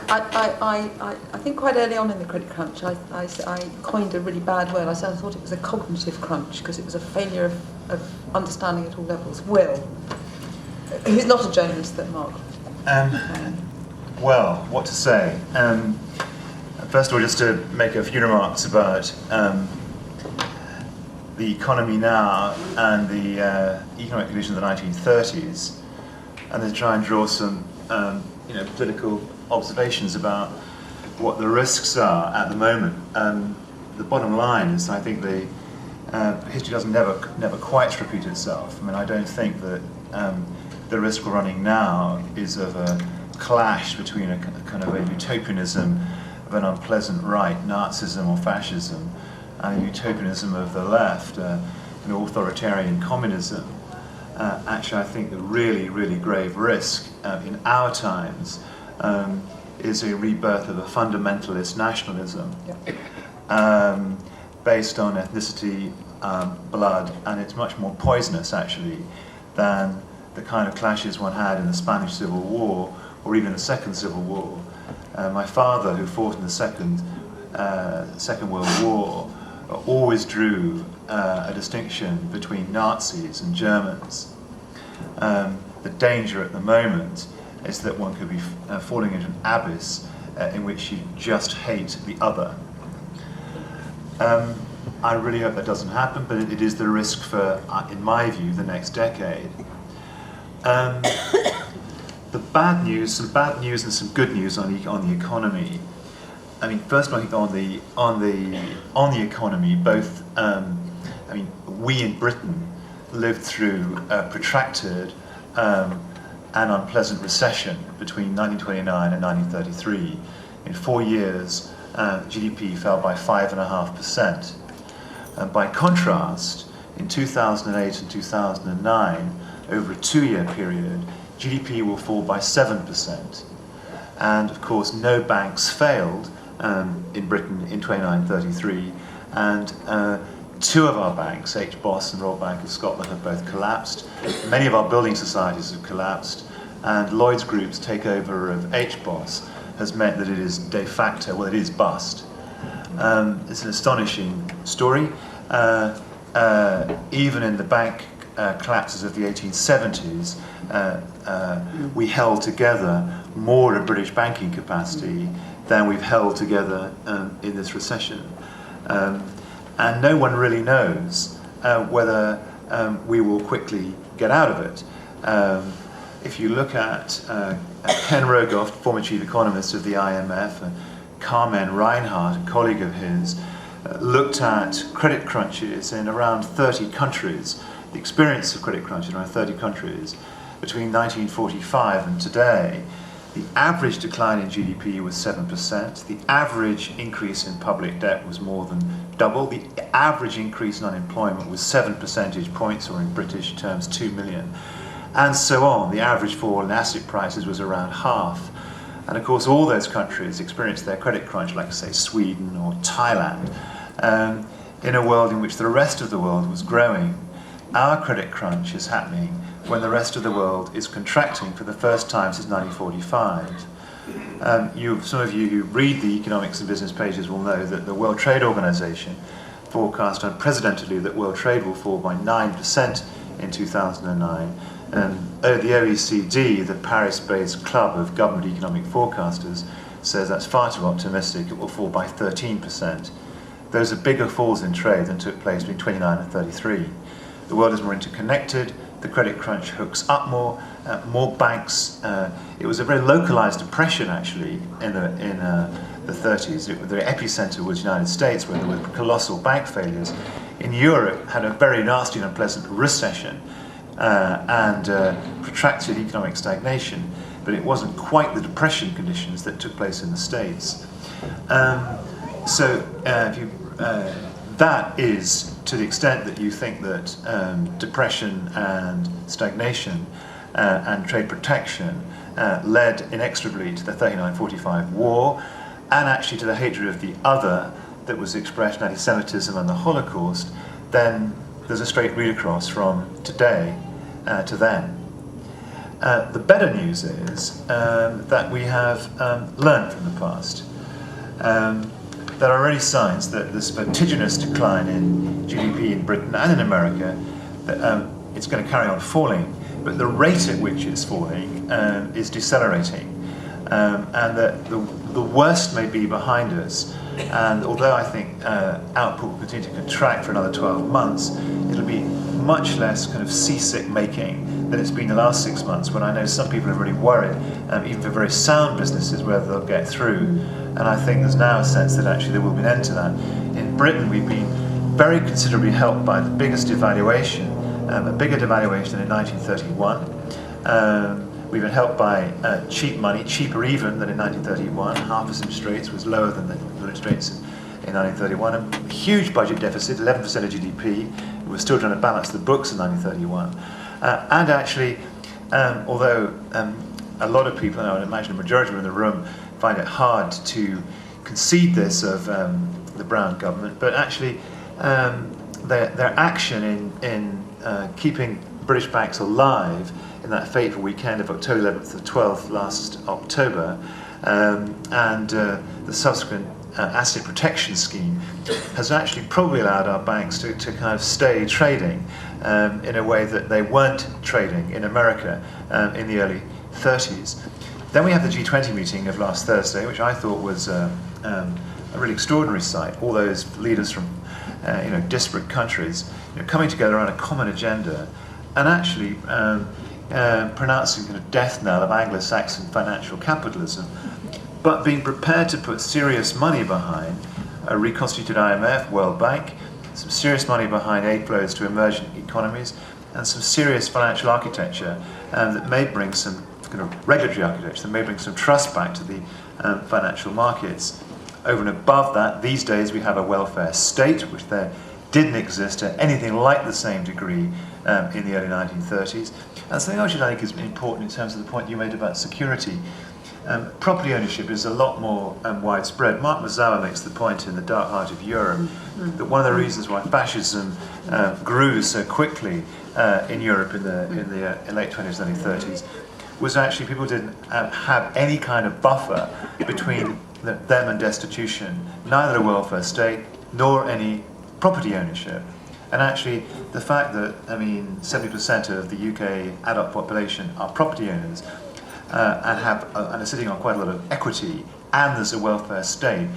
I think quite early on in the credit crunch, I coined a really bad word. I thought it was a cognitive crunch because it was a failure of understanding at all levels. Will, who's not a journalist, that Mark. Well, what to say? First of all, just to make a few remarks about the economy now and the economic conditions of the 1930s, and then try and draw some political observations about what the risks are at the moment. The bottom line is, I think the history doesn't never quite repeat itself. I mean, I don't think that the risk we're running now is of a clash between a kind of a utopianism of an unpleasant right, Nazism or fascism, and a utopianism of the left, an authoritarian communism. Actually, I think the really, really grave risk in our times is a rebirth of a fundamentalist nationalism based on ethnicity, blood, and it's much more poisonous, actually, than the kind of clashes one had in the Spanish Civil War or even the Second Civil War. My father, who fought in the Second World War, always drew a distinction between Nazis and Germans. The danger at the moment is that one could be falling into an abyss in which you just hate the other. I really hope that doesn't happen, but it is the risk for, in my view, the next decade. The bad news, some bad news and some good news on the economy. I mean, first of all, I think on the economy, both. We in Britain lived through a protracted and unpleasant recession between 1929 and 1933. In 4 years, GDP fell by 5.5%. By contrast, in 2008 and 2009, over a 2-year period, GDP will fall by 7%. And of course, no banks failed in Britain in 29-33, and 2 of our banks, HBOS and Royal Bank of Scotland, have both collapsed. Many of our building societies have collapsed, and Lloyd's Group's takeover of HBOS has meant that it is de facto, well, it is bust. It's an astonishing story. Even in the bank collapses of the 1870s, we held together more of British banking capacity than we've held together in this recession. And no one really knows whether we will quickly get out of it. If you look at Ken Rogoff, former chief economist of the IMF, and Carmen Reinhardt, a colleague of his, looked at credit crunches in around 30 countries, the experience of credit crunches in around 30 countries between 1945 and today. The average decline in GDP was 7%. The average increase in public debt was more than double. The average increase in unemployment was 7 percentage points, or in British terms, 2 million. And so on. The average fall in asset prices was around half. And of course, all those countries experienced their credit crunch, like, say, Sweden or Thailand, in a world in which the rest of the world was growing. Our credit crunch is happening when the rest of the world is contracting for the first time since 1945. Some of you who read the economics and business pages will know that the World Trade Organization forecast unprecedentedly that world trade will fall by 9% in 2009. The OECD, the Paris-based club of government economic forecasters, says that's far too optimistic. It will fall by 13%. Those are bigger falls in trade than took place between 29 and 33. The world is more interconnected. The credit crunch hooks up more banks. It was a very localized depression, actually, in the 30s. The epicenter was the United States, where there were colossal bank failures. In Europe, had a very nasty and unpleasant recession and protracted economic stagnation, but it wasn't quite the depression conditions that took place in the States. That is, to the extent that you think that depression and stagnation and trade protection led inexorably to the 39-45 war, and actually to the hatred of the other that was expressed in anti-Semitism and the Holocaust, then there's a straight read across from today to then. The better news is that we have learned from the past. There are already signs that this vertiginous decline in GDP in Britain and in America, that it's going to carry on falling, but the rate at which it's falling is decelerating, and that the worst may be behind us. And although I think output will continue to contract for another 12 months, it'll be much less kind of seasick making than it's been the last 6 months, when I know some people are really worried, even for very sound businesses, whether they'll get through. And I think there's now a sense that actually there will be an end to that. In Britain, we've been very considerably helped by the biggest devaluation, a bigger devaluation than in 1931. We've been helped by cheap money, cheaper even than in 1931. Half percent interest rates was lower than the interest rates in 1931. A huge budget deficit, 11% of GDP. We were still trying to balance the books in 1931. And actually, although a lot of people, and I would imagine a majority in the room, find it hard to concede this of the Brown government, but actually their action in keeping British banks alive in that fateful weekend of October 11th to 12th last October, and the subsequent asset protection scheme has actually probably allowed our banks to kind of stay trading in a way that they weren't trading in America in the early 30s. Then we have the G20 meeting of last Thursday, which I thought was a really extraordinary sight. All those leaders from disparate countries coming together on a common agenda and actually pronouncing kind of death knell of Anglo-Saxon financial capitalism, but being prepared to put serious money behind a reconstituted IMF, World Bank, some serious money behind aid flows to emerging economies, and some serious financial architecture that may bring some kind of regulatory architecture that may bring some trust back to the financial markets. Over and above that, these days we have a welfare state, which there didn't exist to anything like the same degree in the early 1930s. And something else I think is important in terms of the point you made about security. Property ownership is a lot more widespread. Mark Thompson makes the point in The Dark Heart of Europe that one of the reasons why fascism grew so quickly in Europe in the late 20s, early 30s was actually people didn't have any kind of buffer between them and destitution, neither a welfare state nor any property ownership. And actually, the fact that, 70% of the UK adult population are property owners and are sitting on quite a lot of equity, and there's a welfare state,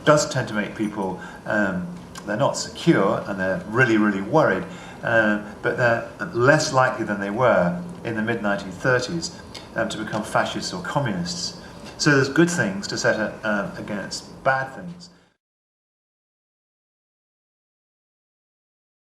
does tend to make people, they're not secure and they're really, really worried, but they're less likely than they were in the mid-1930s to become fascists or communists. So there's good things to set against bad things.